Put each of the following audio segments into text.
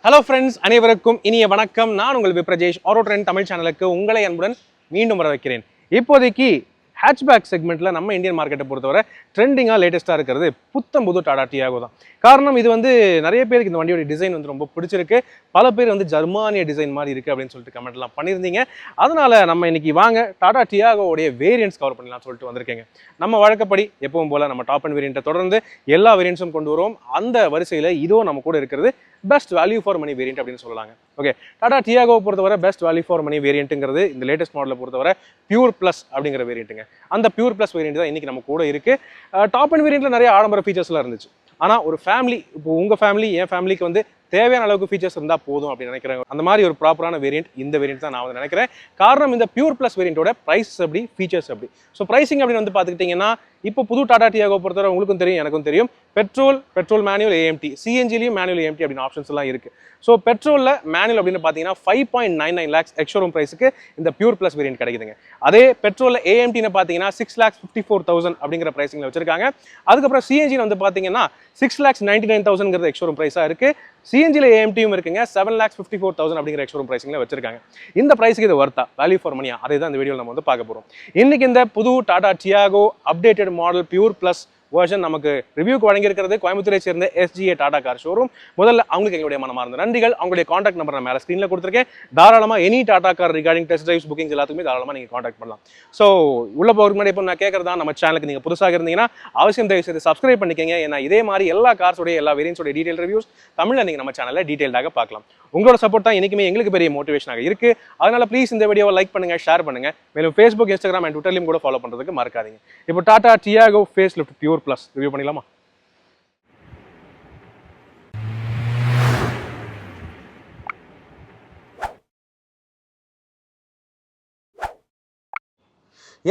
Hello friends, அனைவருக்கும் இனிய வணக்கம். நான் உங்கள் விப்ரஜேஷ். ஆரோ ட்ரெண்ட் தமிழ் சேனலுக்கு உங்களை அன்புடன் மீண்டும் வர வைக்கிறேன். இப்போதைக்கு ஹேட்ச்பேக் செக்மெண்ட்ல நம்ம இந்தியன் மார்க்கெட்டை பொறுத்தவரை ட்ரெண்டிங்காக லேட்டஸ்ட்டாக இருக்கிறது புத்தம் புது டாடா டியாகோ தான். காரணம் இது நிறைய பேருக்கு இந்த வண்டியோட டிசைன் ரொம்ப பிடிச்சிருக்கு. பல பேர் ஜெர்மானிய டிசைன் மாதிரி இருக்குது அப்படின்னு சொல்லிட்டு கமெண்ட்லாம் பண்ணியிருந்தீங்க. அதனால நம்ம இன்னைக்கு வாங்க டாடா டியாகோடைய வேரியன்ட்ஸ் கவர் பண்ணலாம் சொல்லிட்டு வந்திருக்கேங்க. நம்ம வழக்கப்படி எப்பவும் போல நம்ம டாப் அண்ட் வேரியண்ட்டை தொடர்ந்து எல்லா வேரியன்ட்ஸும் கொண்டு வரோம். அந்த வரிசையில் இதோ நம்ம கூட இருக்கிறது best value for money variant அப்படின்னு சொல்லலாங்க. ஓகே, டாடா டியாகோ பொறுத்தவரை பெஸ்ட் வேல்யூ ஃபார் மணி வேரியன்ட்டுங்கிறது இந்த லேட்டஸ்ட் மாடலை பொறுத்தவரை பியூர் பிளஸ் அப்படிங்கிற வேரியண்ட்டுங்க. அந்த பியூர் பிளஸ் வேரியன்ட் தான் இன்னைக்கு நம்ம கூட இருக்கு. டாப் அண்ட் வேரியண்ட்ல நிறைய ஆடம்பர ஃபீச்சர்ஸ்லாம் இருந்துச்சு. ஆனால் ஒரு ஃபேமிலி, இப்போ உங்கள் ஃபேமிலி என் ஃபேமிலிக்கு தேவையான அளவுக்கு ஃபீச்சர்ஸ் இருந்தால் போதும் அப்படின்னு நினைக்கிறாங்க. அந்த மாதிரி ஒரு ப்ராப்பரான வேரியன்ட் இந்த வேரியன்ட் தான் நான் நினைக்கிறேன். காரணம் இந்த பியூர் பிளஸ் வேரியன்ட்டோட ப்ரைஸ் அப்படி, ஃபீச்சர்ஸ் அப்படி. ஸோ ப்ரைசிங் அப்படின்னு பார்த்துக்கிட்டிங்கன்னா இப்போ புது டாடா டியாகோ பொறுத்தவரை உங்களுக்கும் தெரியும், எனக்கும் தெரியும், பெட்ரோல் மேனுவல் ஏஎம்டி, சிஎன்ஜிலையும் மேனுவல் ஏஎம்டி அப்படின்னு ஆப்ஷன்ஸ் எல்லாம் இருக்கு. ஸோ பெட்ரோலில் மேனுவல் அப்படின்னு பார்த்தீங்கன்னா 5.99 lakhs எக்ஸ்ஷோரூம் ப்ரைஸுக்கு இந்த பியூர் பிளஸ் வேரியன்ட் கிடைக்குதுங்க. அதே பெட்ரோலில் ஏஎம்டின்னு பார்த்தீங்கன்னா 6,54,000 அப்படிங்கிற ப்ரைஸிங்கில் வச்சிருக்காங்க. அதுக்கப்புறம் சிஎன்ஜின்னு பார்த்தீங்கன்னா 6,99,000 எக்ஸ்ஷோரூம் ப்ரைஸாக இருக்கு. சிஎன்ஜியில் ஏஎம்டியும் இருக்குங்க. 7,54,000 அப்படிங்கிற எக்ஸ்ஷோரூம் ப்ரைஸிங்கில் வச்சிருக்காங்க. இந்த ப்ரைஸுக்கு இது வர்த்தா, வேல்யூ ஃபார் மணியா, அதே தான் இந்த வீடியோவில் நம்ம பார்க்க போகிறோம். இன்னைக்கு இந்த புது Tata Tiago updated model pure plus version நமக்கு ரிவ்யூக்கு வழங்கியிருக்கிறது கோயம்புத்தூரை சேர்ந்த எஸ்ஜிஏ டாடா கார் ஷோரூம். முதல்ல அவங்களுக்கு எங்களுடைய மனமார்ந்த நன்றிகள். அவங்களுடைய காண்டாக்ட் நம்பர் நான் மேலே ஸ்க்ரீனில் கொடுத்துருக்கேன். தாராளமாக any Tata car regarding test drives bookings எல்லாத்துக்குமே தாராளமாக நீங்கள் காண்டாக்ட் பண்ணலாம். ஸோ உள்ள போகிறதுக்கு முன்னாடி இப்போ நான் கேட்கறதா, நம்ம சேனலுக்கு நீங்கள் புதுசாக இருந்தீங்கன்னா அவசியம் தயவு செய்து சப்ஸ்கிரைப் பண்ணிக்கங்க. ஏன்னா இதே மாதிரி எல்லா கார்ஸோடைய எல்லா வேரியன்ஸோட டீடைல் ரிவ்யூஸ் தமிழில் நீங்கள் நம்ம சேனலில் டீடைல்டாக பார்க்கலாம். உங்களோட சப்போர்ட் தான் எனக்குமே எங்களுக்கு பெரிய மோட்டிவேஷனாக இருக்கு. அதனால ப்ளீஸ் இந்த வீடியோவை லைக் பண்ணுங்க, ஷேர் பண்ணுங்க. மேலும் ஃபேஸ்புக், இன்ஸ்டாகிராம் அண்ட் ட்விட்டர்லையும் கூட ஃபாலோ பண்ணுறதுக்கு மறக்காதீங்க. இப்போ Tata Tiago face lift pure plus review பண்ணிடலாமா?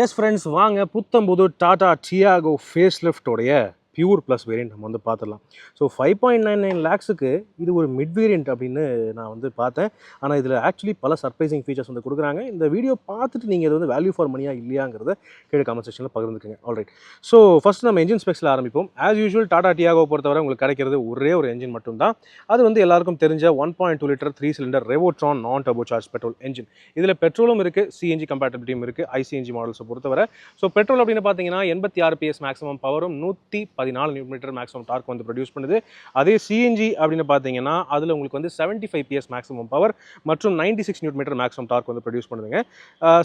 எஸ் ஃப்ரெண்ட்ஸ், வாங்க புத்தம்புது டாடா டியாகோ ஃபேஸ் லிஃப்டோடைய பியூர் ப்ளஸ் வேரியண்ட் நம்ம பார்த்துடலாம். ஸோ 5.99 lakhsக்கு இது ஒரு மிட் வேரியண்ட் அப்படின்னு நான் பார்த்தேன். ஆனால் இதில் ஆக்சுவலி பல சர்ப்ரைசிங் ஃபீச்சர்ஸ் கொடுக்குறாங்க. இந்த வீடியோ பார்த்துட்டு நீங்கள் இது வேல்யூ ஃபார் மணியா இல்லையாங்கிறத கீழே கமெண்ட் செக்ஷனில் பகிர்ந்துக்குங்க. ஆல்ரைட், ஸோ ஃபஸ்ட் நம்ம என்ஜின் ஸ்பெக்ஸில் ஆரம்பிப்போம். ஆஸ் யூஷுவல் டாடா டியாகோ பொறுத்தவரை உங்களுக்கு கிடைக்கிறது ஒரே ஒரு என்ஜின் மட்டும்தான். அது எல்லாருக்கும் தெரிஞ்ச 1.2 லிட்டர் 3 சிலிண்டர் ரெவோட்ரான் நான் டர்போ சார்ஜ் பெட்ரோல் என்ஜின். இதில் பெட்ரோலும் இருக்குது, சிஎன்ஜி கம்பேட்டபிலிட்டியும் இருக்குது ஐசிஎன்ஜி மாடல்ஸை பொறுத்தவரை. ஸோ பெட்ரோல் அப்படின்னு பார்த்தீங்கன்னா 86 PS மேக்ஸிமம் பவரும் 114 நியூட்டன் மேக்ஸிமம் டார்க் ப்ரொடியூஸ் பண்ணுது. அதே சிஎன்ஜி அப்படின்னு பார்த்தீங்கன்னா அதில் உங்களுக்கு 75 PS மேக்ஸிமம் பவர் மற்றும் 96 நியூட்டன் மேக்ஸிமம் டார்க் ப்ரொடியூஸ் பண்ணுதுங்க.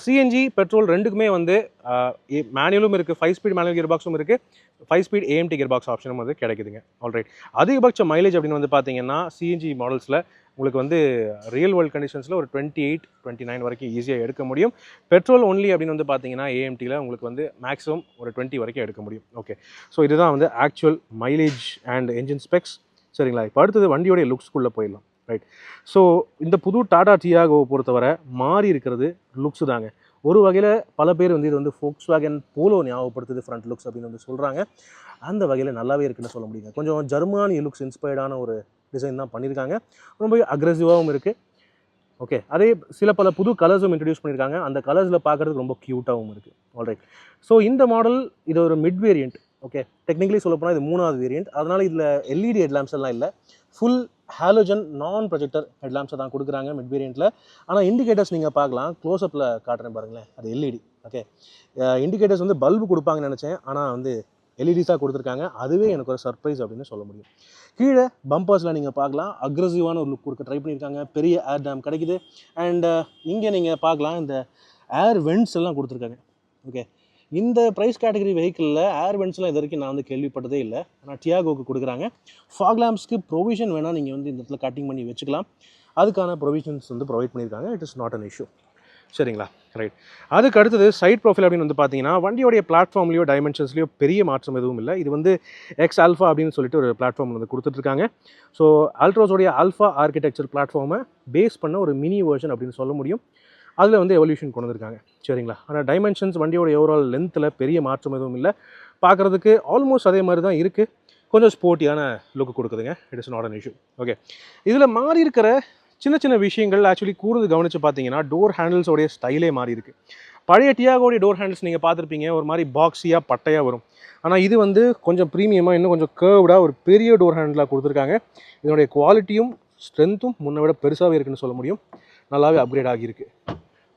சிஎன்ஜி பெட்ரோல் ரெண்டுக்குமே மேனுவலும் இருக்குது, 5 ஸ்பீட் மேனுவல் கியர் பாக்ஸும் இருக்குது, 5 ஸ்பீட் ஏஎம்டி கியர் பாக்ஸ் ஆப்ஷனும் கிடைக்குதுங்க. ஆல்ரைட், அதிகபட்ச மைலேஜ் அப்படின்னு பார்த்தீங்கன்னா சிஎன்ஜி மாடல்ஸில் உங்களுக்கு ரியல் வேர்ல்ட் கண்டிஷன்ஸில் ஒரு 28-29 வரைக்கும் ஈஸியாக எடுக்க முடியும். பெட்ரோல் ஒன்லி அப்படின்னு பார்த்தீங்கன்னா ஏஎம்டியில் உங்களுக்கு மேக்ஸிமம் ஒரு 20 வரைக்கும் எடுக்க முடியும். ஓகே, ஸோ இதுதான் actual mileage and engine specs. சரிங்களா, இப்போ அடுத்தது வண்டியோடைய லுக்ஸ்குள்ளே போயிடலாம். ரைட், ஸோ இந்த புது டாடா டியாகோவை பொறுத்தவரை மாறி இருக்கிறது லுக்ஸ் தாங்க. ஒரு வகையில் பல பேர் இது ஃபோக்ஸ்வேகன் போலோ ஞாபகப்படுத்துது ஃப்ரண்ட் லுக்ஸ் அப்படின்னு சொல்கிறாங்க. அந்த வகையில் நல்லாவே இருக்குன்னு சொல்ல முடியுங்க. கொஞ்சம் ஜெர்மானிய லுக்ஸ் இன்ஸ்பயர்டான ஒரு டிசைன் தான் பண்ணியிருக்காங்க. ரொம்ப அக்ரெசிவாகவும் இருக்குது. ஓகே, அதே பல புது கலர்ஸும் இன்ட்ரடியூஸ் பண்ணியிருக்காங்க. அந்த கலர்ஸில் பார்க்குறதுக்கு ரொம்ப க்யூட்டாகவும் இருக்குது. ஆல்ரைட், ஸோ இந்த மாடல் இது ஒரு மிட் வேரியண்ட். ஓகே, டெக்னிக்கலி சொல்ல போனால் இது 3வது வேரியண்ட். அதனால் இதில் எல்இடி ஹெட்லாம்ப்ஸ் எல்லாம் இல்லை, ஃபுல் ஹாலோஜன் நான் ப்ரொஜெக்டர் ஹெட்லாம்ப்ஸை தான் கொடுக்குறாங்க மிட் வேரியண்ட்டில். ஆனால் இண்டிகேட்டர்ஸ் நீங்கள் பார்க்கலாம், க்ளோஸ்அப்பில் காட்டுறேன் பாருங்களேன், அது எல்இடி. ஓகே, இண்டிகேட்டர்ஸ் பல்பு கொடுப்பாங்கன்னு நினச்சேன், ஆனால் எல்இடிஸாக கொடுத்துருக்காங்க. அதுவே எனக்கு ஒரு சர்ப்ரைஸ் அப்படின்னு சொல்ல முடியும். கீழே பம்பர்ஸில் நீங்கள் பார்க்கலாம், அக்ரெசிவான ஒரு லுக் கொடுக்க ட்ரை பண்ணியிருக்காங்க. பெரிய ஏர் டேம் கிடைக்குது. அண்ட் இங்கே நீங்கள் பார்க்கலாம், இந்த ஏர் வெண்ட்ஸ் எல்லாம் கொடுத்துருக்காங்க. ஓகே, இந்த ப்ரைஸ் கேட்டகரி வெஹிக்கிளில் ஏர் வெண்ட்ஸ்லாம் இது வரைக்கும் நான் கேள்விப்பட்டதே இல்லை. ஆனால் டியாகோக்கு கொடுக்குறாங்க. ஃபாக் லேம்ப்ஸ்க்கு ப்ரொவிஷன் வேணால் நீங்கள் இந்த இடத்துல கட்டிங் பண்ணி வச்சுக்கலாம். அதுக்கான ப்ரொவிஷன்ஸ் ப்ரொவைட் பண்ணியிருக்காங்க. It is not an issue. சரிங்களா, ரைட். அதுக்கு அடுத்தது சைட் ப்ரொஃபைல் அப்படின்னு பார்த்தீங்கன்னா வண்டியோடைய பிளாட்ஃபார்ம்லையோ டைமென்ஷன்ஸ்லையோ பெரிய மாற்றம் எதுவும் இல்லை. இது எக்ஸ் ஆல்ஃபா அப்படின்னு சொல்லிட்டு ஒரு பிளாட்ஃபார்ம் கொடுத்துட்ருக்காங்க. ஸோ அல்ட்ரோஸோடைய ஆல்ஃபா ஆர்கிடெக்சர் பிளாட்ஃபார்மை பேஸ் பண்ண ஒரு மினி வெர்ஷன் அப்படின்னு சொல்ல முடியும். அதில் எவல்யூஷன் கொண்டு வந்திருக்காங்க. சரிங்களா, ஆனால் டைமென்ஷன்ஸ் வண்டியோட ஓவரால் லென்த்தில் பெரிய மாற்றம் எதுவும் இல்லை. பார்க்குறதுக்கு ஆல்மோஸ்ட் அதே மாதிரி தான் இருக்குது. கொஞ்சம் ஸ்போர்ட்டியான லுக்கு கொடுக்குதுங்க. It is not an issue. Okay, இதில் மாறி இருக்கிற சின்ன சின்ன விஷயங்கள் ஆக்சுவலி கூர்ந்து கவனித்து பார்த்தீங்கன்னா டோர் ஹேண்டில்ஸோடைய ஸ்டைலே மாறி இருக்குது. பழைய டியாகோடைய டோர் ஹேண்டில்ஸ் நீங்கள் பார்த்துருப்பீங்க, ஒரு மாதிரி பாக்ஸியாக பட்டையாக வரும். ஆனால் இது கொஞ்சம் ப்ரீமியமாக இன்னும் கொஞ்சம் கர்வ்டாக ஒரு பெரிய டோர் ஹேண்டிலாக கொடுத்துருக்காங்க. இதனுடைய குவாலிட்டியும் ஸ்ட்ரென்த்தும் முன்னை விட பெருசாகவே இருக்குன்னு சொல்ல முடியும். நல்லாவே அப்கிரேட் ஆகியிருக்கு.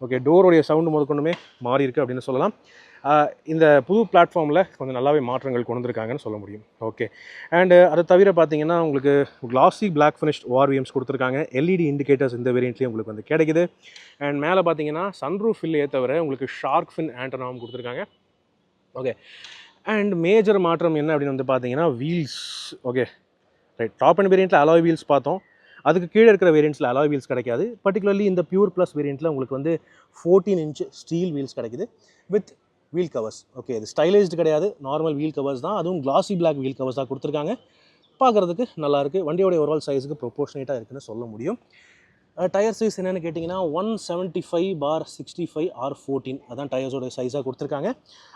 ஓகே, டோருடைய சவுண்டு முதற்கொண்டுமே மாறி இருக்குது அப்படின்னு சொல்லலாம். இந்த புது பிளாட்ஃபார்மில் கொஞ்சம் நல்லாவே மாற்றங்கள் கொண்டு வந்திருக்காங்கன்னு சொல்ல முடியும். ஓகே, அண்டு அதை தவிர பார்த்தீங்கன்னா உங்களுக்கு கிளாசி பிளாக் ஃபினிஷ்ட் ஓஆர்விஎம்ஸ் கொடுத்துருக்காங்க. எல்இடி இண்டிகேட்டர்ஸ் இந்த வேரியண்ட்லேயும் உங்களுக்கு வந்து கிடைக்குது. அண்ட் மேலே பார்த்தீங்கன்னா சன்ரூஃப் இல்லையே தவிர உங்களுக்கு ஷார்க் ஃபின் ஆண்டனாவும் கொடுத்துருக்காங்க. ஓகே, அண்ட் மேஜர் மாற்றம் என்ன அப்படின்னு வந்து பார்த்தீங்கன்னா wheels. Okay right, top and வேரியண்ட்டில் அலாய் வீல்ஸ் பார்த்தோம். அதுக்கு கீழே இருக்கிற வேரியண்ட்ஸில் அலாய் வீல்ஸ் கிடைக்காது. பர்டிகுலர்லி இந்த பியூர் ப்ளஸ் வேரியண்ட்டில் உங்களுக்கு வந்து 14 இன்ச் ஸ்டீல் வீல்ஸ் கிடைக்குது வித் வீல் கவர்ஸ். ஓகே, இது ஸ்டைலைஸ்டு கிடையாது, நார்மல் வீல் கவர்ஸ் தான். அதுவும் கிளாசி பிளாக் வீல் கவர்ஸ் தான் கொடுத்துருக்காங்க. பார்க்குறதுக்கு நல்லாயிருக்கு. வண்டியோடைய ஓவரால் சைஸுக்கு ப்ரொபோர்ஷனேட்டாக இருக்குன்னு சொல்ல முடியும். டயர் சைஸ் என்னென்னு கேட்டிங்கன்னா 175/65 R14 அதான் டயர்ஸோட சைஸாக கொடுத்துருக்காங்க.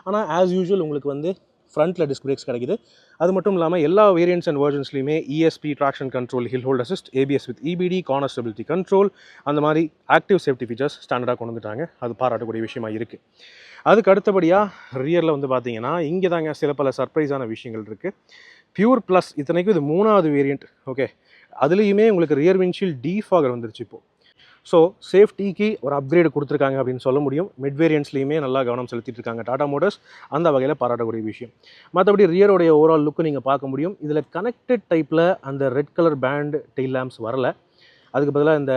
ஆனால் ஆஸ் யூஷுவல் உங்களுக்கு வந்து ஃப்ரண்ட்டில் டிஸ்க் பிரேக்ஸ் கிடைக்குது. அது மட்டும் இல்லாமல் எல்லா வேரியன்ட்ஸ் அண்ட் வெர்ஷன்ஸ்லையுமே ESP traction control, hill hold assist, ABS with EBD, corner stability control, அந்த மாதிரி ஆக்டிவ் சேஃப்டி ஃபீச்சர்ஸ் ஸ்டாண்டர்டாக கொண்டு வந்துட்டாங்க. அது பாராட்டக்கூடிய விஷயமா இருக்குது. அதுக்கு அடுத்தபடியாக ரியரில் வந்து பார்த்தீங்கன்னா இங்கே தாங்க சில பல சர்ப்ரைஸான விஷயங்கள் இருக்குது. பியூர் ப்ளஸ் இத்தனைக்கும் இது 3வது வேரியண்ட். ஓகே, அதுலேயுமே உங்களுக்கு ரியர் விண்ட்ஷீல்ட் டீஃபாகர் வந்துருச்சு இப்போது. ஸோ சேஃப்டிக்கு ஒரு அப்கிரேட் கொடுத்துருக்காங்க அப்படின்னு சொல்ல முடியும். மிட் வேரியன்ட்ஸ்லையுமே நல்லா கவனம் செலுத்திட்டு இருக்காங்க டாடா மோட்டர்ஸ். அந்த வகையில் பாராட்டக்கூடிய விஷயம். மற்றபடி ரியரோடைய ஓவரால் லுக்கு நீங்கள் பார்க்க முடியும். இதில் கனெக்டட் டைப்பில் அந்த red colour band tail lamps வரல. அதுக்கு பதிலாக இந்த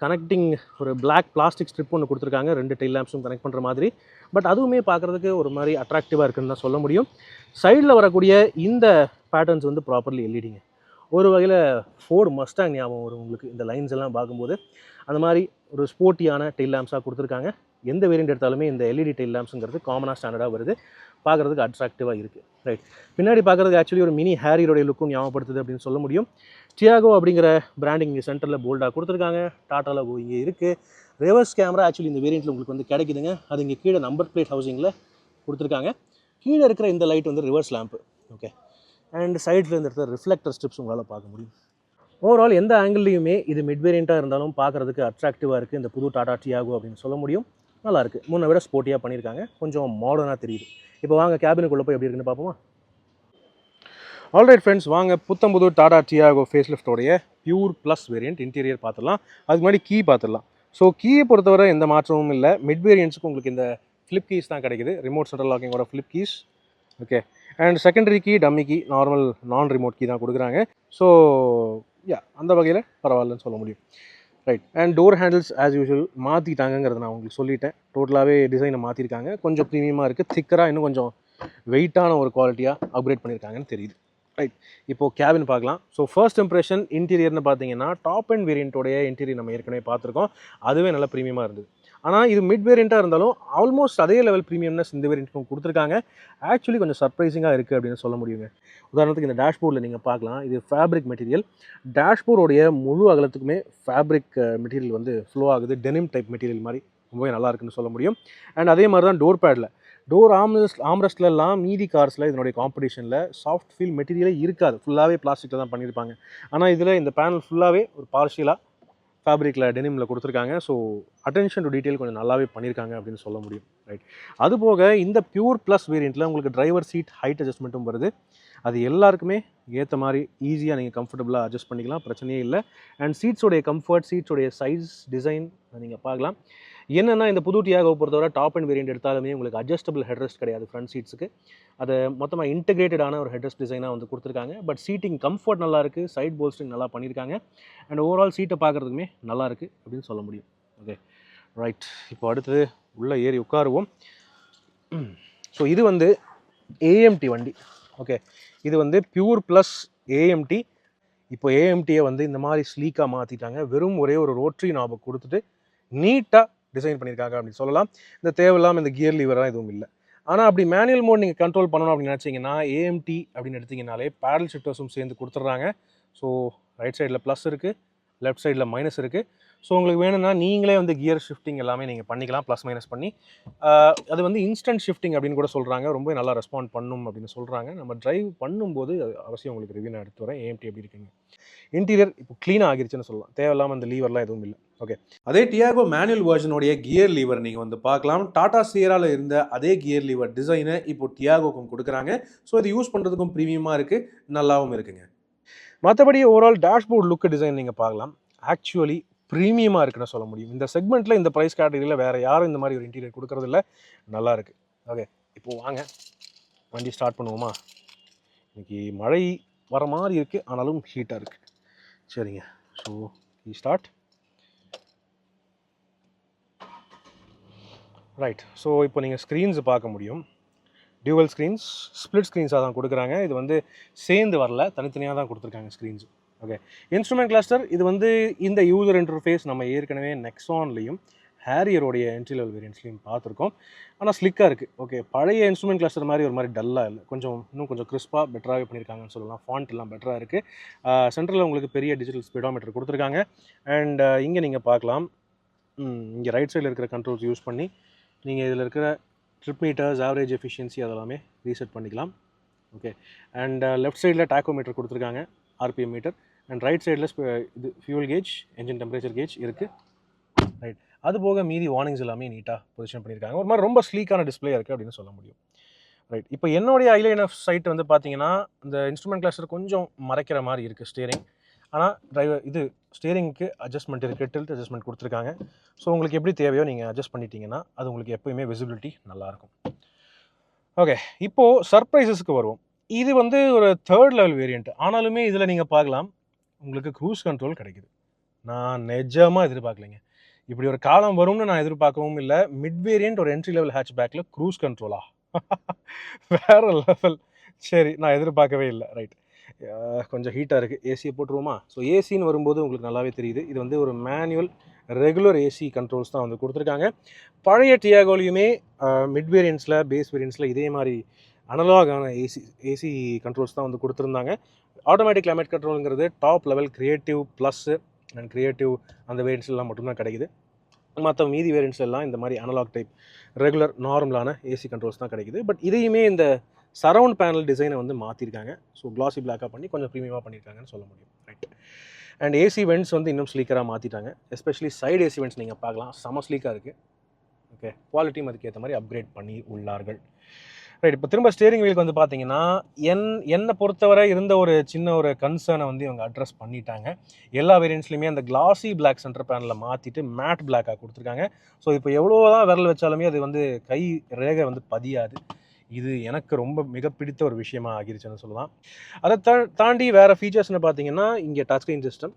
கனெக்டிங் ஒரு பிளாக் பிளாஸ்டிக் ஸ்ட்ரிப் ஒன்று கொடுத்துருக்காங்க, 2 டெயில் லேம்ப்ஸும் கனெக்ட் பண்ணுற மாதிரி. பட் அதுவுமே பார்க்குறதுக்கு ஒரு மாதிரி அட்ராக்டிவாக இருக்குன்னு தான் சொல்ல முடியும். சைடில் வரக்கூடிய இந்த பேட்டர்ன்ஸ் வந்து ப்ராப்பர்லி எல்இடிங்க. ஒரு வகையில் ஃபோர்டு மஸ்டாங் ஞாபகம் வரும் உங்களுக்கு இந்த லைன்ஸ் எல்லாம் பார்க்கும்போது. அந்த மாதிரி ஒரு ஸ்போர்ட்டியான டெயில் லேம்ப்ஸாக கொடுத்துருக்காங்க. எந்த வேரியண்ட் எடுத்தாலுமே இந்த எல்இடி டெயில் லேம்ப்ஸுங்கிறது காமனாக ஸ்டாண்டர்டாக வருது. பார்க்குறதுக்கு அட்ராக்டிவாக இருக்குது. ரைட், பின்னாடி பார்க்குறதுக்கு ஆக்சுவலி ஒரு மினி ஹேரியோடைய லுக்கும் ஞாபகப்படுத்துது அப்படின்னு சொல்ல முடியும். டியாகோ அப்படிங்கிற பிராண்டிங் இங்கே சென்டரில் போல்டாக கொடுத்துருக்காங்க. டாட்டா லோகோ இங்கே இருக்குது. ரிவர்ஸ் கேமரா ஆக்சுவலி இந்த வேரியண்ட்டில் உங்களுக்கு வந்து கிடைக்குதுங்க. அது இங்கே கீழே நம்பர் பிளேட் ஹவுசிங்கில் கொடுத்துருக்காங்க. கீழே இருக்கிற இந்த லைட் வந்து ரிவர்ஸ் லேம்ப்பு. ஓகே, அண்ட் சைடில் இந்த இடத்துல ரிஃப்ளெக்டர் ஸ்ட்ரிப்ஸ் உங்களால் பார்க்க முடியும். ஓவரால் எந்த ஆங்கிள்லையுமே இது மிட் வேரியண்ட்டாக இருந்தாலும் பார்க்குறதுக்கு அட்ராக்டிவாக இருக்குது இந்த புது டாடா டியாகோ அப்படின்னு சொல்ல முடியும். நல்லாயிருக்கு. முன்னை விட ஸ்போர்ட்டியாக பண்ணியிருக்காங்க. கொஞ்சம் மாடர்னாக தெரியுது. இப்போ வாங்க கேபினுக்குள்ளே போய் எப்படி இருக்குன்னு பார்ப்போமா? ஆல்ரைட் ஃப்ரெண்ட்ஸ், வாங்க புத்தம்புது டாடா டியாகோ ஃபேஸ் லிஃப்டோடைய பியூர் ப்ளஸ் வேரியண்ட் இன்டீரியர் பார்த்துடலாம். அதுக்கு முன்னாடி கீ பார்த்துடலாம். ஸோ கீயை பொறுத்தவரை எந்த மாற்றமும் இல்லை. மிட் வேரியன்ட்ஸுக்கு உங்களுக்கு இந்த ஃப்ளிப் கீஸ் தான் கிடைக்குது. ரிமோட் சென்ட்ரல் லாக்கிங்கோட flip keys. Okay, and secondary key dummy key, normal non remote key தான் கொடுக்குறாங்க. ஸோ அந்த வகையில் பரவாயில்லன்னு சொல்ல முடியும். Right, and door handles as usual மாற்றிட்டாங்கிறத நான் உங்களுக்கு சொல்லிட்டேன். டோட்டலாகவே டிசைனை மாற்றிருக்காங்க. கொஞ்சம் ப்ரீமியமாக இருக்குது. திக்கராக இன்னும் கொஞ்சம் வெயிட்டான ஒரு குவாலிட்டியாக அப்கிரேட் பண்ணியிருக்காங்கன்னு தெரியுது. ரைட், இப்போது கேபின் பார்க்கலாம். ஸோ ஃபர்ஸ்ட் இம்ப்ரெஷன் இன்டீரியர்னு பார்த்தீங்கன்னா டாப் அண்ட் வேரியண்ட்டோடைய இன்டீரியர் நம்ம ஏற்கனவே பார்த்துருக்கோம். அதுவே நல்ல ப்ரீமியமாக இருந்தது. ஆனால் இது மிட் வேரியண்ட்டாக இருந்தாலும் ஆல்மோஸ்ட் அதே லெவல் ப்ரீமியம்னஸ் இந்த வேரியண்ட்டுக்கும் கொடுத்துருக்காங்க. ஆக்சுவலி கொஞ்சம் சர்ப்ரைசிங்காக இருக்குது அப்படின்னு சொல்ல முடியுங்க. உதாரணத்துக்கு இந்த டேஷ்போர்டில் நீங்கள் பார்க்கலாம், இது ஃபேப்ரிக் மெட்டீரியல். டேஷ்போர்டோடைய முழு அகலத்துக்குமே ஃபேப்ரிக் மெட்டீரியல் வந்து ஃப்ளோ ஆகுது. டெனிம் டைப் மெட்டீரியல் மாதிரி ரொம்பவே நல்லா இருக்குன்னு சொல்ல முடியும். அண்ட் அதே மாதிரி தான் டோர் பேடில், டோர் ஆம்ரெஸ்ட்லாம் மீதி கார்ஸில் இதனுடைய காம்படிஷனில் சாஃப்ட் ஃபீல் மெட்டீரியலே இருக்காது. ஃபுல்லாகவே பிளாஸ்டிக்கில் தான் பண்ணியிருப்பாங்க. ஆனால் இதில் இந்த பேனல் ஃபுல்லாகவே ஒரு பார்ஷியலாக ஃபேப்ரிக்கில் டெனிமில் கொடுத்துருக்காங்க. ஸோ அட்டென்ஷன் டு டீட்டெயில் கொஞ்சம் நல்லாவே பண்ணியிருக்காங்க அப்படின்னு சொல்ல முடியும். ரைட், அதுபோக இந்த பியூர் ப்ளஸ் வேரியண்ட்டில் உங்களுக்கு டிரைவர் சீட் ஹைட் அட்ஜஸ்ட்மெண்ட்டும் வருது. அது எல்லாருக்குமே ஏற்ற மாதிரி ஈஸியாக நீங்கள் கம்ஃபர்டபுளாக அட்ஜஸ்ட் பண்ணிக்கலாம், பிரச்சனையே இல்லை. அண்ட் சீட்ஸோடைய கம்ஃபர்ட், சீட்ஸோடைய சைஸ், டிசைன் நீங்கள் பார்க்கலாம். என்னென்னா இந்த புது டியாகோ பொறுத்தவரை டாப் அண்ட் வேரியண்ட் எடுத்தாலுமே உங்களுக்கு அட்ஜஸ்டபிள் ஹெட்ரெஸ்ட் கிடையாது ஃப்ரண்ட் சீட்ஸுக்கு. அதை மொத்தமாக இன்டெகிரேட்டடான ஒரு ஹெட்ரெஸ்ட் டிசைனாக வந்து கொடுத்துருக்காங்க. பட் சீட்டிங் கம்ஃபர்ட் நல்லாயிருக்கு, சைட் போல்ஸ்டிங் நல்லா பண்ணியிருக்காங்க. அண்ட் ஓவரால் சீட்டை பார்க்குறதுக்குமே நல்லாயிருக்கு அப்படின்னு சொல்ல முடியும். ஓகே ரைட், இப்போ அடுத்தது உள்ளே ஏறி உட்காருவோம். ஸோ இது வந்து ஏஎம்டி வண்டி. ஓகே, இது வந்து பியூர் ப்ளஸ் ஏஎம்டி. இப்போ ஏஎம்டியை வந்து இந்த மாதிரி ஸ்லீக்காக மாற்றிட்டாங்க. வெறும் ஒரே ஒரு ரோட்ரி நாபை கொடுத்துட்டு நீட்டாக டிசைன் பண்ணியிருக்காங்க அப்படின்னு சொல்லலாம். இந்த தேவையில்லாமல் இந்த கியர் லீவர்லாம் எதுவும் இல்லை. ஆனால் அப்படி மேனுவல் மோட் நீங்கள் கண்ட்ரோல் பண்ணணும் அப்படின்னு நினச்சிங்கன்னா ஏஎம்டி அப்படின்னு எடுத்திங்கனாலே பேடல் ஷிஃப்டர்ஸும் சேர்ந்து கொடுத்துட்றாங்க. ஸோ ரைட் சைடில் ப்ளஸ் இருக்குது, லெஃப்ட் சைடில் மைனஸ் இருக்குது. ஸோ உங்களுக்கு வேணும்னா நீங்களே வந்து கியர் ஷிஃப்டிங் எல்லாமே நீங்கள் பண்ணிக்கலாம், ப்ளஸ் மைனஸ் பண்ணி. அது வந்து இன்ஸ்டன்ட் ஷிஃப்டிங் அப்படின்னு கூட சொல்கிறாங்க. ரொம்ப நல்லா ரெஸ்பாண்ட் பண்ணும் அப்படின்னு சொல்கிறாங்க. நம்ம டிரைவ் பண்ணும்போது அவசியம் உங்களுக்கு ரிவ்யூ நான் எடுத்து வரேன் ஏஎம்டி எப்படி இருக்குங்க. இன்டீரியர் இப்போ க்ளீனாக ஆகிருச்சுன்னு சொல்லலாம். தேவையில்லாமல் அந்த லீவர்லாம் எதுவும் இல்லை. ஓகே, அதே டியாகோ மேனுவல் வெர்ஷனுடைய கியர் லீவர் நீங்கள் வந்து பார்க்கலாம். டாடா சியரால இருந்த அதே கியர் லீவர் டிசைனை இப்போ டியாகோக்கும் கொடுக்குறாங்க. ஸோ இது யூஸ் பண்ணுறதுக்கும் ப்ரீமியமாக இருக்குது, நல்லாவும் இருக்குங்க. மற்றபடி ஓவரால் டேஷ்போர்ட் லுக் டிசைன் நீங்கள் பார்க்கலாம். ஆக்சுவலி ப்ரீமியமாக இருக்குன்னு சொல்ல முடியும். இந்த செக்மெண்ட்டில் இந்த ப்ரைஸ் கேட்டகரியில் வேறு யாரும் இந்த மாதிரி ஒரு இன்டீரியர் கொடுக்குறதில்ல. நல்லா இருக்குது. ஓகே, இப்போது வாங்க வண்டி ஸ்டார்ட் பண்ணுவோமா? இன்றைக்கி மழை வர மாதிரி இருக்குது, ஆனாலும் ஹீட்டாக இருக்குது. சரிங்க, ஸோ ஸ்டார்ட். ரைட், ஸோ இப்போ நீங்கள் ஸ்க்ரீன்ஸ் பார்க்க முடியும். டியூவல் ஸ்க்ரீன்ஸ், ஸ்ப்ளிட் ஸ்க்ரீன்ஸாக தான் கொடுக்குறாங்க. இது வந்து சேர்ந்து வரல, தனித்தனியாக தான் கொடுத்துருக்காங்க ஸ்க்ரீன்ஸ். ஓகே, இன்ஸ்ட்ருமெண்ட் கிளஸ்டர் இது வந்து இந்த யூசர் இன்டர்ஃபேஸ் நம்ம ஏற்கனவே நெக்ஸான்லேயும் ஹேரியரோடைய என்ட்ரி லெவல் வேரியன்ட்ஸ்லையும் பார்த்துருக்கோம். ஆனால் ஸ்லிக்காக இருக்குது. ஓகே, பழைய இன்ஸ்ட்ருமெண்ட் கிளஸ்டர் மாதிரி ஒரு மாதிரி டல்லாக இல்லை, இன்னும் கொஞ்சம் கிறிஸ்பாக பெட்டராகவே பண்ணியிருக்காங்கன்னு சொல்லலாம். ஃபாண்ட் எல்லாம் பெட்டராக இருக்குது. சென்டரில் உங்களுக்கு பெரிய டிஜிட்டல் ஸ்பீடோமீட்டர் கொடுத்துருக்காங்க. அண்ட் இங்கே நீங்கள் பார்க்கலாம், இங்கே ரைட் சைடில் இருக்கிற கண்ட்ரோல்ஸ் யூஸ் பண்ணி நீங்கள் இதில் இருக்கிற ட்ரிப் மீட்டர்ஸ், ஆவரேஜ் எஃபிஷியன்சி அதெல்லாமே ரீசெட் பண்ணிக்கலாம். ஓகே, அண்ட் லெஃப்ட் சைடில் டாக்கோமீட்டர் கொடுத்துருக்காங்க, ஆர்பிஎம் மீட்டர். அண்ட் ரைட் சைடில் இது fuel gauge, engine temperature gauge இருக்குது. ரைட், அது போக மீதி வார்னிங்ஸ் எல்லாமே நீட்டாக பொசிஷன் பண்ணியிருக்காங்க. ஒரு மாதிரி ரொம்ப ஸ்லீக்கான டிஸ்பிளே இருக்குது அப்படின்னு சொல்ல முடியும். ரைட், இப்போ என்னுடைய ஐலைன் ஆஃப் சைட் வந்து பார்த்தீங்கன்னா இந்த இன்ஸ்ட்ருமெண்ட் கிளஸ்டர் கொஞ்சம் மறைக்கிற மாதிரி இருக்குது ஸ்டியரிங். ஆனால் இது ஸ்டியரிங்க்கு அட்ஜஸ்ட்மெண்ட் இருக்குது, டில்ட் அட்ஜஸ்ட்மெண்ட் கொடுத்துருக்காங்க. ஸோ உங்களுக்கு எப்படி தேவையோ நீங்கள் அட்ஜஸ்ட் பண்ணிட்டீங்கன்னா அது உங்களுக்கு எப்போயுமே விசிபிலிட்டி நல்லாயிருக்கும். ஓகே, இப்போது சர்ப்ரைசஸ்க்கு வருவோம். இது வந்து ஒரு 3rd லெவல் வேரியண்ட். ஆனாலுமே இதில் நீங்கள் பார்க்கலாம் உங்களுக்கு க்ரூஸ் கண்ட்ரோல் கிடைக்குது. நான் நிஜமாக எதிர்பார்க்கலைங்க, இப்படி ஒரு காலம் வரும்னு நான் எதிர்பார்க்கவும் இல்லை. மிட் வேரியண்ட் ஒரு என்ட்ரி லெவல் ஹேட்ச் பேக்கில் க்ரூஸ் கண்ட்ரோலா, வேறு லெவல். சரி, நான் எதிர்பார்க்கவே இல்லை. ரைட், கொஞ்சம் ஹீட்டாக இருக்குது. ஏசியை போட்டுருவோமா? ஸோ ஏசின்னு வரும்போது உங்களுக்கு நல்லாவே தெரியுது, இது வந்து ஒரு மேனுவல் ரெகுலர் ஏசி கண்ட்ரோல்ஸ் தான் வந்து கொடுத்துருக்காங்க. பழைய டியாகோலையுமே மிட் வேரியன்ஸில், பேஸ் வேரியன்ஸில் இதே மாதிரி அனலாகான ஏசி கண்ட்ரோல்ஸ் தான் வந்து கொடுத்துருந்தாங்க. ஆட்டோமேட்டிக் கிளைமேட் கண்ட்ரோலுங்கிறது top level creative plus and creative அந்த வேரியன்ஸ்லாம் மட்டும்தான் கிடைக்குது. மற்ற மீதி வேரியன்ட்ஸ் எல்லாம் இந்த மாதிரி அனலாக் டைப் ரெகுலர் நார்மலான ஏசி கண்ட்ரோல்ஸ் தான் கிடைக்குது. பட் இதையுமே இந்த சரவுண்ட் பேனல் டிசைனை வந்து மாற்றிருக்காங்க. ஸோ கிளாசி பிளாக்காக பண்ணி கொஞ்சம் ப்ரீமியமாக பண்ணியிருக்காங்கன்னு சொல்ல முடியும். ரைட், அண்ட் ஏசி வெண்ட்ஸ் வந்து இன்னும் ஸ்லீக்கராக மாற்றிட்டாங்க. எஸ்பெஷலி சைடு ஏசி வெண்ட்ஸ் நீங்கள் பார்க்கலாம், செம ஸ்லீக்காக இருக்குது. ஓகே, குவாலிட்டியும் அதுக்கேற்ற மாதிரி அப்கிரேட் பண்ணி உள்ளார்கள். ரைட், இப்போ திரும்ப ஸ்டேரிங் வீலுக்கு வந்து பார்த்தீங்கன்னா என்னை பொறுத்தவரை இருந்த ஒரு சின்ன ஒரு கன்சர்னை வந்து இவங்க அட்ரஸ் பண்ணிட்டாங்க. எல்லா வேரியன்ட்ஸ்லையுமே அந்த கிளாசி பிளாக் சென்டர் பேனலில் மாற்றிட்டு மேட் பிளாக்காக கொடுத்துருக்காங்க. ஸோ இப்போ எவ்வளோ தான் விரல் வச்சாலுமே அது வந்து கை ரேகை வந்து பதியாது. இது எனக்கு ரொம்ப மிக பிடித்த ஒரு விஷயமா ஆகிருச்சுன்னு சொல்லலாம். அதை தாண்டி வேறு ஃபீச்சர்ஸ்னு பார்த்தீங்கன்னா இங்கே டச் ஸ்க்ரீன் சிஸ்டம்,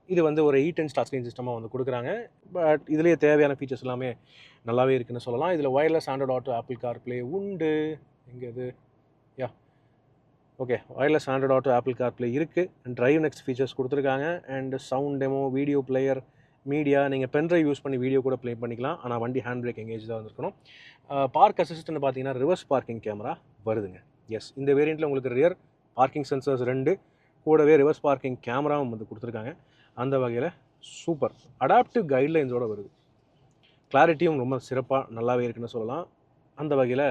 இது வந்து ஒரு 8" டச் ஸ்க்ரீன் சிஸ்டமாக வந்து கொடுக்குறாங்க. பட் இதுலேயே தேவையான ஃபீச்சர்ஸ் எல்லாமே நல்லாவே இருக்குன்னு சொல்லலாம். இதில் wireless Android auto, Apple CarPlay உண்டு. எங்கே இது? Yeah, okay, wireless Android auto, Apple CarPlay இருக்குது. அண்ட் டிரைவ் நெக்ஸ்ட் ஃபீச்சர்ஸ் கொடுத்துருக்காங்க. And sound demo, video player, media, நீங்கள் பென்ட்ரைவ் யூஸ் பண்ணி வீடியோ கூட ப்ளே பண்ணிக்கலாம். ஆனால் வண்டி ஹேண்ட் பிரேக் எங்கேஜ் தான் வந்துருக்கணும். பார்க் அசிஸ்டன்ட் பார்த்தீங்கன்னா ரிவர்ஸ் பார்க்கிங் கேமரா வருதுங்க. எஸ், இந்த வேரியண்ட்டில் உங்களுக்கு ரியர் பார்க்கிங் சென்சர்ஸ் 2 கூடவே ரிவர்ஸ் பார்க்கிங் கேமராவும் வந்து கொடுத்துருக்காங்க. அந்த வகையில் சூப்பர் அடாப்டிவ் கைட்லைன்ஸோடு வருது. கிளாரிட்டியும் ரொம்ப சிறப்பாக நல்லாவே இருக்குன்னு சொல்லலாம். அந்த வகையில்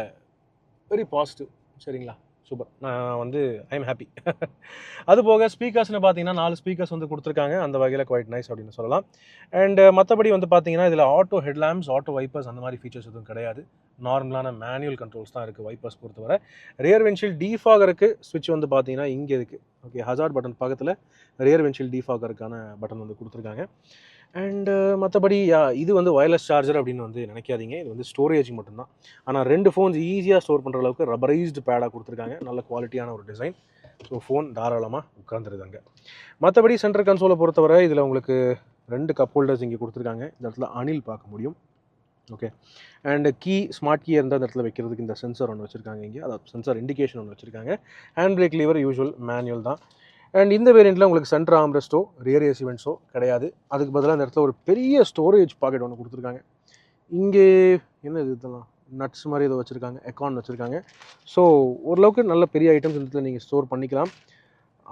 வெரி பாசிட்டிவ். சரிங்களா, சூப்பர். நான் வந்து ஐ எம் ஹாப்பி. அது போக ஸ்பீக்கர்ஸ்னு பார்த்தீங்கன்னா 4 ஸ்பீக்கர்ஸ் வந்து கொடுத்துருக்காங்க. அந்த வகையில் குவைட் நைஸ் அப்படின்னு சொல்லலாம். அண்ட் மற்றபடி வந்து பார்த்தீங்கன்னா இதில் ஆட்டோ ஹெட்லாம்ப்ஸ், ஆட்டோ வைப்பர்ஸ் அந்த மாதிரி ஃபீச்சர்ஸ் எதுவும் கிடையாது. நார்மலான மேனுவல் கண்ட்ரோல்ஸ் தான் இருக்குது வைப்பர்ஸ் பொறுத்தவரை. ரியர் விண்ட்ஷீல்ட் டீஃபாகருக்கு ஸ்விட்ச் வந்து பார்த்தீங்கன்னா இங்கே இருக்குது. ஓகே, ஹசார்ட் பட்டன் பக்கத்தில் ரியர் விண்ட்ஷீல்ட் டீஃபாகருக்கான பட்டன் வந்து கொடுத்துருக்காங்க. அண்டு மற்றபடி இது வந்து வயர்லெஸ் சார்ஜர் அப்படின்னு வந்து நினைக்காதீங்க, இது வந்து ஸ்டோரேஜ் மட்டும்தான். ஆனால் 2 ஃபோன்ஸ் ஈஸியாக ஸ்டோர் பண்ணுற அளவுக்கு ரப்பரைஸ்டு பேடாக கொடுத்துருக்காங்க. நல்ல குவாலிட்டியான ஒரு டிசைன். ஸோ ஃபோன் தாராளமாக உட்காந்துருதாங்க. மற்றபடி சென்டர் கன்சோலை பொறுத்தவரை இதில் உங்களுக்கு 2 கப் ஹோல்டர்ஸ் இங்கே கொடுத்துருக்காங்க. இந்த இடத்துல அணில் பார்க்க முடியும். ஓகே, அண்ட் ஸ்மார்ட் கீ இருந்தால் அந்த இடத்துல வைக்கிறதுக்கு இந்த சென்சர் ஒன்று வச்சுருக்காங்க. இங்கே அதாவது சென்சார் இண்டிகேஷன் ஒன்று வச்சுருக்காங்க. Hand brake lever usual manual தான். அண்ட் இந்த வேரியண்ட்டில் உங்களுக்கு சென்டர் ஆம்ரெஸ்ட்டோ ரியர் ஏசி வெண்ட்ஸோ கிடையாது. அதுக்கு பதிலாக அந்த இடத்துல ஒரு பெரிய ஸ்டோரேஜ் பாக்கெட் ஒன்று கொடுத்துருக்காங்க. இங்கே என்ன இது, இதெல்லாம் நட்ஸ் மாதிரி ஏதோ வச்சுருக்காங்க, எக்கான் வச்சுருக்காங்க. ஸோ ஓரளவுக்கு நல்ல பெரிய ஐட்டம்ஸ் இந்த இடத்துல நீங்கள் ஸ்டோர் பண்ணிக்கலாம்.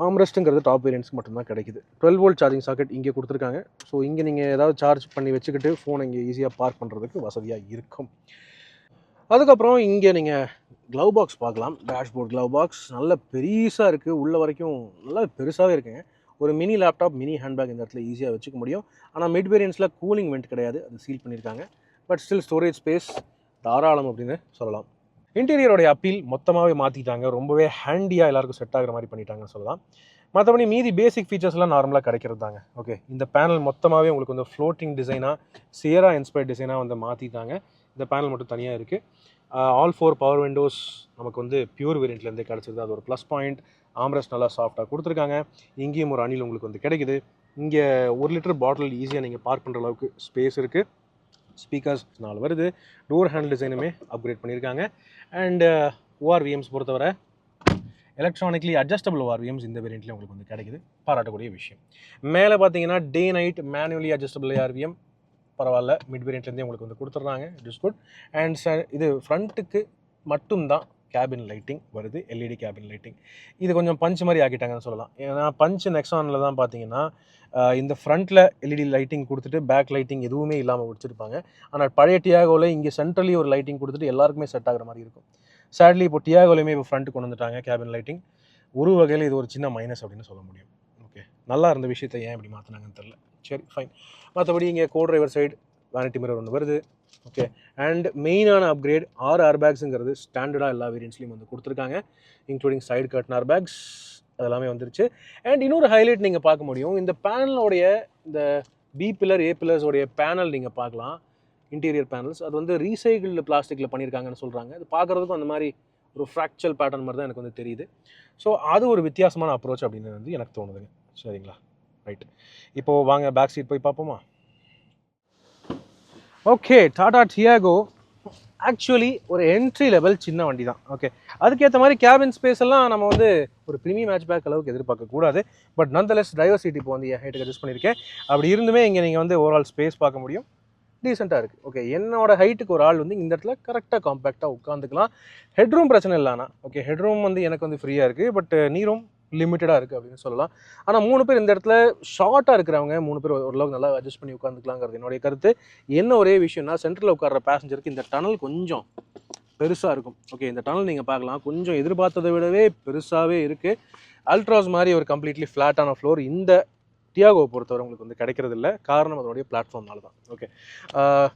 ஆம்ரெஸ்ட்டுங்கிறது டாப் வேரியன்ட்ஸ்க்கு மட்டும்தான் கிடைக்குது. 12 வோல்ட் சார்ஜிங் சாக்கெட் இங்கே கொடுத்துருக்காங்க. ஸோ இங்கே நீங்கள் ஏதாவது சார்ஜ் பண்ணி வச்சுக்கிட்டு ஃபோனை இங்கே ஈஸியாக பார்க் பண்ணுறதுக்கு வசதியாக இருக்கும். அதுக்கப்புறம் இங்கே நீங்கள் க்ளவ் பாக்ஸ் பார்க்கலாம். டேஷ்போர்ட் க்ளவ் பாக்ஸ் நல்ல பெருசாக இருக்குது. உள்ள வரைக்கும் நல்லா பெருசாகவே இருக்குங்க. ஒரு மினி லேப்டாப், மினி ஹேண்ட்பேக் இந்த இடத்துல ஈஸியாக வச்சுக்க முடியும். ஆனால் மிட் வேரியன்ட்ஸில் கூலிங் வெண்ட் கிடையாது, அது சீல் பண்ணியிருக்காங்க. பட் ஸ்டில் ஸ்டோரேஜ் ஸ்பேஸ் தாராளம் அப்படின்னு சொல்லலாம். இன்டீரியரோடைய அப்பீல் மொத்தமாகவே மாற்றிட்டாங்க. ரொம்பவே ஹேண்டியாக எல்லாருக்கும் செட் ஆகிற மாதிரி பண்ணிட்டாங்கன்னு சொல்லலாம். மற்றபடி மீதி பேசிக் ஃபீச்சர்ஸ்லாம் நார்மலாக கிடைக்கிறது தாங்க. ஓகே, இந்த பேனல் மொத்தமாகவே உங்களுக்கு வந்து ஃப்ளோட்டிங் டிசைனாக சியரா இன்ஸ்பயர்ட் டிசைனாக வந்து மாற்றிட்டாங்க. இந்த பேனல் மட்டும் தனியாக இருக்குது. ஆல் 4 பவர் விண்டோஸ் நமக்கு வந்து பியூர் வேரியண்ட்லேருந்தே கிடச்சிருது. அது ஒரு ப்ளஸ் பாயிண்ட். ஆம்ரெஸ்ட் நல்லா சாஃப்டாக கொடுத்துருக்காங்க. இங்கேயும் ஒரு அணில் உங்களுக்கு வந்து கிடைக்குது. இங்கே 1 லிட்டர் பாட்டில் ஈஸியாக நீங்கள் பார்க் பண்ணுற அளவுக்கு ஸ்பேஸ் இருக்குது. ஸ்பீக்கர்ஸ் 4 வருது. டோர் ஹேண்டில் டிசைனுமே அப்கிரேட் பண்ணியிருக்காங்க. அண்ட் ஓஆர்விஎம்ஸ் பொறுத்தவரை எலக்ட்ரானிக்லி அட்ஜஸ்டபிள் ஓஆர்விஎம்ஸ் இந்த வேரியண்ட்லேயே உங்களுக்கு வந்து கிடைக்குது. பாராட்டக்கூடிய விஷயம். மேலே பார்த்தீங்கன்னா டே நைட் மேனுவலி அட்ஜஸ்டபிள் ஏஆர்விஎம் பரவாயில்ல, மிட் வேரியண்ட்லேருந்தே உங்களுக்கு வந்து கொடுத்துட்றாங்க. It is good. அண்ட் இது ஃப்ரண்ட்டுக்கு மட்டும்தான் கேபின் லைட்டிங் வருது, எல்இடி கேபின் லைட்டிங். இது கொஞ்சம் பஞ்ச் மாதிரி ஆக்கிட்டாங்கன்னு சொல்லலாம். ஏன்னா பஞ்ச் நெக்ஸானில் தான் பார்த்தீங்கன்னா இந்த ஃப்ரண்ட்டில் எல்இடி லைட்டிங் கொடுத்துட்டு பேக் லைட்டிங் எதுவுமே இல்லாமல் வச்சுருப்பாங்க. ஆனால் பழைய டியாகோவில் இங்கே சென்ட்ரலி ஒரு லைட்டிங் கொடுத்துட்டு எல்லாருக்குமே செட் ஆகிற மாதிரி இருக்கும். சேட்லி இப்போ டியாகோலையுமே இப்போ ஃப்ரண்ட்டு கொண்டு வந்துட்டாங்க கேபின் லைட்டிங். ஒரு வகையில் இது ஒரு சின்ன மைனஸ் அப்படின்னு சொல்ல முடியும். ஓகே, நல்லா இருந்த விஷயத்தை ஏன் இப்படி மாற்றினாங்கன்னு தெரில. சரி, ஃபைன். மற்றபடி இங்கே கோ டிரைவர் சைடு வேனிட்டி மிரர் ஒன்று வருது. ஓகே, அண்ட் மெயினான அப்கிரேட் 6 ஏர்பேக்ஸுங்கிறது ஸ்டாண்டர்டாக எல்லா வேரியன்ட்ஸ்லையும் வந்து கொடுத்துருக்காங்க. இன்க்ளூடிங் சைடு கர்டன் ஏர்பேக்ஸ் அதெல்லாமே வந்துருச்சு. அண்ட் இன்னொரு ஹைலைட் நீங்கள் பார்க்க முடியும், இந்த பேனலோடைய இந்த பி பில்லர் ஏ பில்லர்ஸோடைய பேனல் நீங்கள் பார்க்கலாம். இன்டீரியர் பேனல்ஸ் அது வந்து ரீசைக்கிள்டு பிளாஸ்டிக்கில் பண்ணியிருக்காங்கன்னு சொல்கிறாங்க. அது பார்க்குறதுக்கும் அந்த மாதிரி ஒரு ஃப்ராக்சல் பேட்டர்ன் மாதிரி தான் எனக்கு வந்து தெரியுது. ஸோ அது ஒரு வித்தியாசமான அப்ரோச் அப்படின்னு வந்து எனக்கு தோணுதுங்க. சரிங்களா, ரைட். இப்போது வாங்க பேக் சீட் போய் பார்ப்போமா. ஓகே, டாடா டியாகோ ஆக்சுவலி ஒரு என்ட்ரி லெவல் சின்ன வண்டி தான். ஓகே, அதுக்கேற்ற மாதிரி கேபின் ஸ்பேஸ் எல்லாம் நம்ம வந்து ஒரு ப்ரீமியம் மேட்ச்பேக் அளவுக்கு எதிர்பார்க்கக்கூடாது. பட் நந்தலெஸ் டிரைவர் சீட் இப்போ வந்து என் ஹைட்டுக்கு அட்ஜஸ்ட் பண்ணியிருக்கேன். அப்படி இருந்துமே இங்கே நீங்கள் வந்து ஓவரால் ஸ்பேஸ் பார்க்க முடியும். டீசெண்டாக இருக்குது. ஓகே, என்னோட ஹைட்டுக்கு ஒரு ஆள் வந்து இந்த இடத்துல கரெக்டாக காம்பேக்டாக உட்காந்துக்கலாம். ஹெட்ரூம் பிரச்சனை இல்லைனா. ஓகே, ஹெட்ரூம் வந்து எனக்கு வந்து ஃப்ரீயாக இருக்குது. பட் நீரும் லிமிட்டடாக இருக்குது அப்படின்னு சொல்லலாம். ஆனால் 3 பேர் இந்த இடத்துல ஷார்ட்டாக இருக்கிறவங்க 3 பேர் ஓரளவுக்கு நல்லா அட்ஜஸ்ட் பண்ணி உட்காந்துக்கலாங்கிறது என்னுடைய கருத்து. என்ன ஒரே விஷயம்னா சென்டரில் உட்கார்ற பேசஞ்சருக்கு இந்த டனல் கொஞ்சம் பெருசாக இருக்கும். ஓகே, இந்த டனல் நீங்கள் பார்க்கலாம் கொஞ்சம் எதிர்பார்த்ததை விடவே பெருசாகவே இருக்குது. அல்ட்ராஸ் மாதிரி ஒரு கம்ப்ளீட்லி ஃப்ளாட்டான ஃப்ளோர் இந்த டியாகோவை பொறுத்தவரை உங்களுக்கு வந்து கிடைக்கிறது இல்லை. காரணம் அதனுடைய பிளாட்ஃபார்ம்னால தான். ஓகே,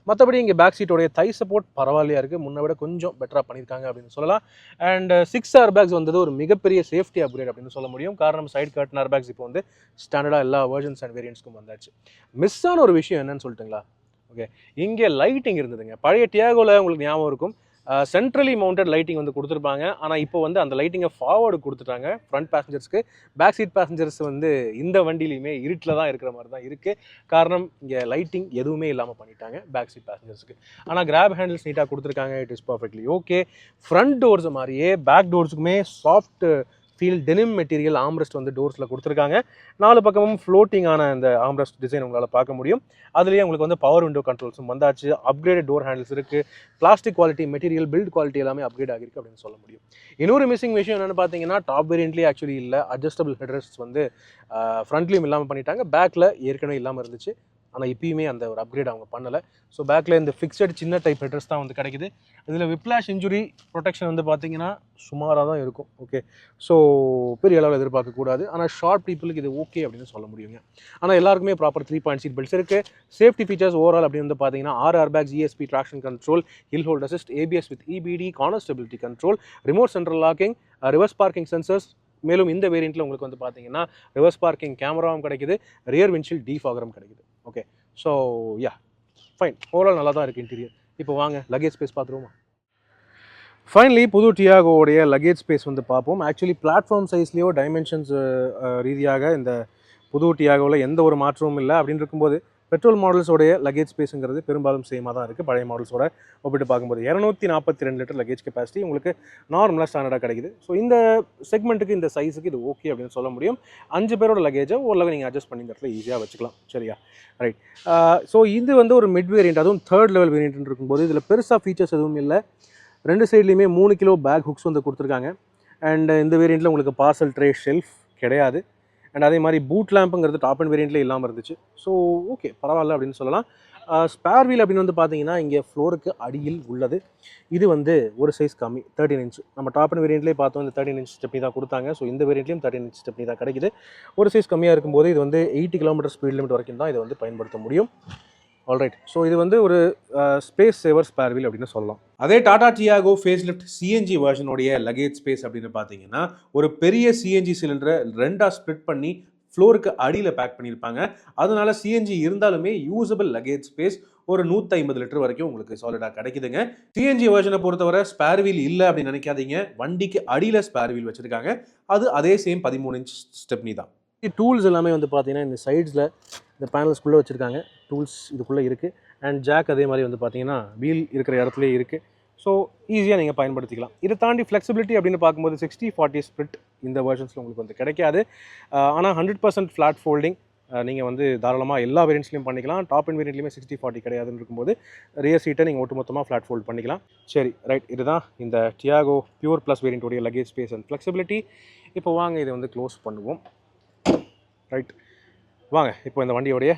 மற்றபடி இங்கே பேக் சீட்டோடைய தை சப்போர்ட் பரவாயில்லையா இருக்குது. முன்னை விட கொஞ்சம் பெட்டராக பண்ணியிருக்காங்க அப்படின்னு சொல்லலாம். அண்ட் 6 ஏர்பேக்ஸ் வந்தது ஒரு மிகப்பெரிய சேஃப்டி அப்கிரேட் அப்படின்னு சொல்ல முடியும். காரணம் சைடு கர்டன் ஏர்பேக்ஸ் இப்போ வந்து ஸ்டாண்டர்டாக எல்லா வெர்ஷன்ஸ் அண்ட் வேரியன்ட்ஸ்க்கும் வந்தாச்சு. மிஸ் ஆன ஒரு விஷயம் என்னன்னு சொல்லிட்டுங்களா. ஓகே, இங்கே லைட்டிங் இருந்ததுங்க. பழைய டியாகோவில் உங்களுக்கு ஞாபகம் இருக்கும், சென்ட்ரலி மவுண்டட் லைட்டிங் வந்து கொடுத்துருப்பாங்க. ஆனால் இப்போ வந்து அந்த லைட்டிங்கை ஃபார்வர்டு கொடுத்துட்டாங்க ஃப்ரண்ட் பேசஞ்சர்ஸ்க்கு. பேக் சீட் பேசஞ்சர்ஸ் வந்து இந்த வண்டியிலையுமே இருட்டில் தான் இருக்கிற மாதிரி தான் இருக்குது. காரணம் இங்கே லைட்டிங் எதுவுமே இல்லாமல் பண்ணிட்டாங்க பேக் சீட் பேசஞ்சர்ஸுக்கு. ஆனால் கிராப் ஹேண்டில்ஸ் நீட்டாக கொடுத்துருக்காங்க. It is perfectly okay. Front doors மாதிரியே பேக் டோர்ஸுக்குமே soft feel denim material armrest வந்து டோர்ஸில் கொடுத்துருக்காங்க. 4 பக்கமும் ஃப்ளோட்டிங்கான அந்த ஆம்ரெஸ்ட் டிசைன் உங்களால் பார்க்க முடியும். அதுலேயே உங்களுக்கு வந்து பவர் விண்டோ கண்ட்ரோல்ஸும் வந்தாச்சு. அப்கிரேட் டோர் ஹேண்டில்ஸ் இருக்குது. Plastic quality material build quality எல்லாமே அப்கிரேட் ஆகிருக்கு அப்படின்னு சொல்ல முடியும். இன்னொரு மிஸ்ஸிங் விஷயம் என்னென்னு பார்த்தீங்கன்னா டாப் வேரியண்ட்லேயே ஆக்சுவலி இல்லை. அட்ஜஸ்டபிள் ஹெட்ரெஸ்ட் வந்து ஃப்ரண்ட்லேயும் இல்லாமல் பண்ணிட்டாங்க. பேக்கில் ஏற்கனவே இல்லாமல் இருந்துச்சு. ஆனால் இப்பயுமே அந்த ஒரு அப்கிரேட் அவங்க பண்ணலை. ஸோ பேக்கில் இந்த ஃபிக்ஸட் சின்ன டைப் ஹெட்ரஸ் தான் வந்து கிடைக்குது. இதில் விப்ளாஷ் இன்ஜுரி ப்ரொடெக்ஷன் வந்து பார்த்தீங்கன்னா சுமாராக தான் இருக்கும். ஓகே, ஸோ பெரிய அளவில் எதிர்பார்க்கக்கூடாது. ஆனால் ஷார்ட் பீப்புளுக்கு இது ஓகே அப்படின்னு சொல்ல முடியுங்க. ஆனால் எல்லாருக்குமே ப்ராப்பர் 3 பாயிண்ட் சீட் பெல்ட்ஸ் இருக்குது. சேஃப்டி ஃபீச்சர்ஸ் ஓவரால் அப்படின்னு வந்து பார்த்தீங்கன்னா 6 airbags, ESP traction control, hill hold assist, ABS with EBD, corner stability control, remote central locking, reverse parking sensors. மேலும் இந்த வேரியண்ட்டில் உங்களுக்கு வந்து பார்த்தீங்கன்னா ரிவர்ஸ் பார்க்கிங் கேமராவும் கிடைக்குது, ரியர் விண்ட்ஷீல்ட் டீஃபாகரும் கிடைக்குது. Okay, so yeah fine, overall நல்லா தான் இருக்குது இன்டீரியர். இப்போ வாங்க லக்கேஜ் ஸ்பேஸ் பார்த்துருவோமா. ஃபைனலி புது டியாகோடைய லக்கேஜ் ஸ்பேஸ் வந்து பார்ப்போம். ஆக்சுவலி பிளாட்ஃபார்ம் சைஸ்லேயோ டைமென்ஷன்ஸ் ரீதியாக இந்த புது டியாகோவில் எந்த ஒரு மாற்றமும் இல்லை. அப்படின்னு இருக்கும்போது பெட்ரோல் மாடல்ஸோடைய லக்கேஜ் ஸ்பேஸுங்கிறது பெரும்பாலும் சேமாக தான் இருக்குது. பழைய மாடல்ஸோட ஒப்பிட்டு பார்க்கும்போது 242 லிட்டர் லக்கேஜ் கெப்பாசிட்டி உங்களுக்கு நார்மலாக ஸ்டாண்டர்டாக கிடைக்குது. ஸோ இந்த செக்மெண்ட்டுக்கு இந்த சைஸுக்கு இது ஓகே அப்படின்னு சொல்ல முடியும். 5 பேரோட லக்கேஜை ஓரளவு நீங்கள் அட்ஜஸ்ட் பண்ணி இந்த இடத்துல ஈஸியாக வச்சுக்கலாம். சரியா, ரைட். ஸோ இது வந்து ஒரு மிட் வேரியண்ட், அதுவும் 3rd லெவல் வேரியண்ட் இருக்கும்போது இதில் பெருசாக ஃபீச்சர்ஸ் எதுவும் இல்லை. 2 சைட்லேயுமே 3 கிலோ பேக் ஹுக்ஸ் வந்து கொடுத்துருக்காங்க. அண்ட் இந்த வேரியண்ட்டில் உங்களுக்கு பார்சல் ட்ரே ஷெல்ஃப் கிடையாது. அண்ட் அதே மாதிரி பூட் லேம்புங்கிறது டாப் அண்ட் வேரியண்ட்லேயே இல்லாமல் இருந்துச்சு. ஸோ ஓகே, பரவாயில்ல அப்படின்னு சொல்லலாம். ஸ்பேர் வீல் அப்படின்னு வந்து பார்த்தீங்கன்னா இங்கே ஃப்ளோருக்கு அடியில் உள்ளது. இது வந்து ஒரு சைஸ் கம்மி, 13 இன்ச். நம்ம டாப் அண்ட் வேரியண்ட்லேயே பார்த்தோம் இந்த 13 இன்ச் ஸ்டெப்னி தான் கொடுத்தாங்க. ஸோ இந்த வேரியண்ட்லேயும் 13 இன்ச் ஸ்டெப்னி தான் கிடைக்குது. ஒரு சைஸ் கம்மியாக இருக்கும்போது இது வந்து 80 கிலோமீட்டர் ஸ்பீட் லிமிட் வரைக்கும் தான் இதை வந்து பயன்படுத்த முடியும். ஆல்ரைட். ஸோ இது வந்து ஒரு ஸ்பேஸ் சேவர் ஸ்பேர் வீல் அப்படின்னு சொல்லலாம். அதே Tata Tiago face lift CNG வெர்ஷனுடைய லக்கேஜ் ஸ்பேஸ் அப்படின்னு பார்த்தீங்கன்னா ஒரு பெரிய சிஎன்ஜி சிலிண்டரை ரெண்டாக ஸ்ப்ளிட் பண்ணி ஃப்ளோருக்கு அடியில் பேக் பண்ணியிருப்பாங்க. அதனால சிஎன்ஜி இருந்தாலுமே யூசபிள் லக்கேஜ் ஸ்பேஸ் ஒரு 150 லிட்டர் வரைக்கும் உங்களுக்கு சாலிடாக கிடைக்குதுங்க. சிஎன்ஜி வெர்ஷனை பொறுத்தவரை ஸ்பேர் வீல் இல்லை அப்படின்னு நினைக்காதீங்க. வண்டிக்கு அடியில் ஸ்பேர் வீல் வச்சுருக்காங்க. அது அதே சேம் 13 இன்ச் ஸ்டெப்னி தான். டூல்ஸ் எல்லாமே வந்து பார்த்தீங்கன்னா இந்த சைட்ஸில் இந்த பேனல்ஸ்குள்ளே வச்சுருக்காங்க. டூல்ஸ் இதுக்குள்ளே இருக்குது. அண்ட் ஜாக் அதே மாதிரி வந்து பார்த்தீங்கன்னா வீல் இருக்கிற இடத்துலேயே இருக்குது. ஸோ ஈஸியாக நீங்கள் பயன்படுத்திக்கலாம். இதை தாண்டி ஃப்ளெக்சிபிலிட்டி அப்படின்னு பார்க்கும்போது 60-40 ஸ்ப்ளிட் இந்த வெர்ஷன்ஸில் உங்களுக்கு வந்து கிடைக்காது. ஆனால் 100% ஃப்ளாட் ஃபோல்டிங் நீங்கள் வந்து தாராளமாக எல்லா வேரியன்ட்ஸ்லையும் பண்ணிக்கலாம். டாப் அண்ட் வேரியன்ட்லையுமே 60-40 கிடையாதுன்னு இருக்கும்போது ரியர் சீட்டை நீங்கள் ஒட்டுமொத்தமாக ஃப்ளாட் ஃபோல்ட் பண்ணிக்கலாம். சரி, ரைட். இதுதான் இந்த டியாகோ பியூர் ப்ளஸ் வேரியண்ட்டுடைய லக்கேஜ் ஸ்பேஸ் அண்ட் ஃப்ளெக்சிபிலிட்டி. இப்போ வாங்க இதை வந்து க்ளோஸ் பண்ணுவோம். ரைட், வாங்க இப்போ இந்த வண்டியோடைய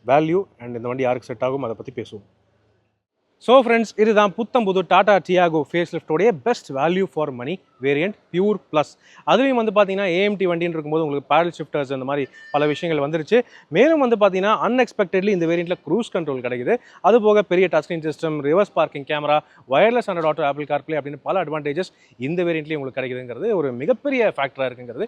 வேல்யூ அண்ட் இந்த வண்டி யாருக்கு செட் ஆகும் அதை பற்றி பேசுவோம். ஸோ ஃப்ரெண்ட்ஸ், இதுதான் புத்தம்புது டாடா டியாகோ ஃபேஸ் லிஃப்டோடைய best value for money variant pure plus. அதுலேயும் வந்து பார்த்தீங்கன்னா ஏஎம்டி வண்டின்னு இருக்கும்போது உங்களுக்கு பேடல் ஷிஃப்டர்ஸ் அந்த மாதிரி பல விஷயங்கள் வந்துருச்சு. மேலும் வந்து பார்த்தீங்கன்னா அன்எக்ஸ்பெக்டட்லி இந்த வேரியண்ட்டில் க்ரூஸ் கண்ட்ரோல் கிடைக்குது. அது போக பெரிய touch screen system, reverse parking camera, wireless and auto Apple CarPlay அப்படின்னு பல அட்வான்டேஜஸ் இந்த வேரியண்ட்லேயும் உங்களுக்கு கிடைக்குதுங்கிறது ஒரு மிகப்பெரிய ஃபேக்டராக இருக்குங்கிறது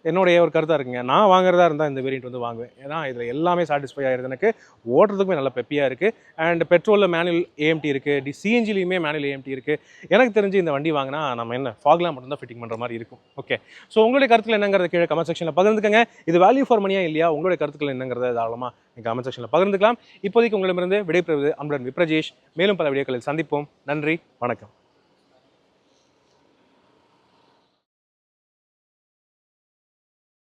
என்னுடைய ஒரு கருத்தாக இருக்குங்க. நான் வாங்குறதா இருந்தால் இந்த வேரியண்ட் வந்து வாங்குவேன். ஏன்னா இதில் எல்லாமே சாட்டிஸ்ஃபை ஆகிடுது. எனக்கு ஓட்டுறதுக்குமே நல்ல பெப்பியாக இருக்குது. அண்ட் பெட்ரோலில் மேனுவல் ஏஎம்டி இருக்குது, சிஎன்ஜிலையுமே மேனுவல் ஏஎம்டி இருக்குது. எனக்கு தெரிஞ்சு இந்த வண்டி வாங்கினா நம்ம என்ன ஃபாக்லாம் மட்டும்தான் ஃபிட்டிங் பண்ணுற மாதிரி இருக்கும். ஓகே, ஸோ உங்களுடைய கருத்துக்கள் என்னங்கிறத கீழே கமெண்ட் செக்ஷனில் பகிர்ந்துக்கங்க. இது வேல்யூ ஃபார் மணியா இல்லையா, உங்களுடைய கருத்துக்கள் என்னங்கிறத தாராளமாக நீங்கள் கமெண்ட் செக்ஷனில் பகிர்ந்துக்கலாம். இப்போதைக்கு உங்களிடமிருந்து விடைபெறுவது அன்புடன் விப்ரஜேஷ். மேலும் பல வீடியோக்களில் சந்திப்போம். நன்றி, வணக்கம்.